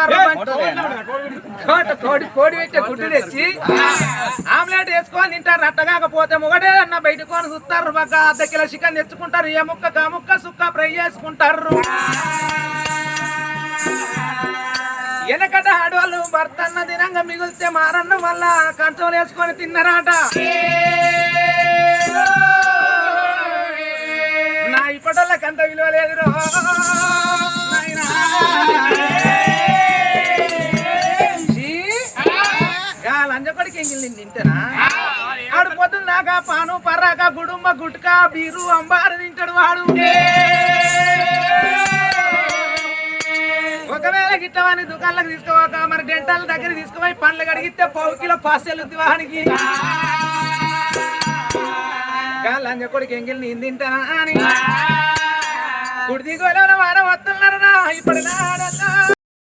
తింటారు కోడి పెట్టే గుడ్డు తెచ్చి ఆమ్లెట్ వేసుకొని తింటారు అట్టగాకపోతే ముగడే అన్న బయటకొని చూస్తారు బాగా అర్ధ కిలో చికెన్ తెచ్చుకుంటారు ఏ ముక్క కా ముక్క సుక్క ఫ్రై చేసుకుంటారు వెనకట ఆడవాళ్ళు భర్త అన్న దినంగా మిగిలితే మారన్న వల్ల కంచం వేసుకొని తిన్నారట నా ఇప్పటికి అంత విలువ లేదు లంజకొడికి ఎంగిల్ తింటేనా ఆడు పొద్దున్నాక పాను పర్రాక గుడుంబ గుట్కా బీరు అంబారు తింటాడు వాడు ఒకవేళ గిట్టవాని దుకాణాలకు తీసుకోవాక మరి డెంటాల దగ్గర తీసుకుపోయి పండ్లు కడిగితే పావు కిలో పాసెలు వానికి లంజకొడికి ఎంగిల్ నేను తింటానా అని గుడి దిగోలో వారం వస్తున్నారా ఇప్పుడు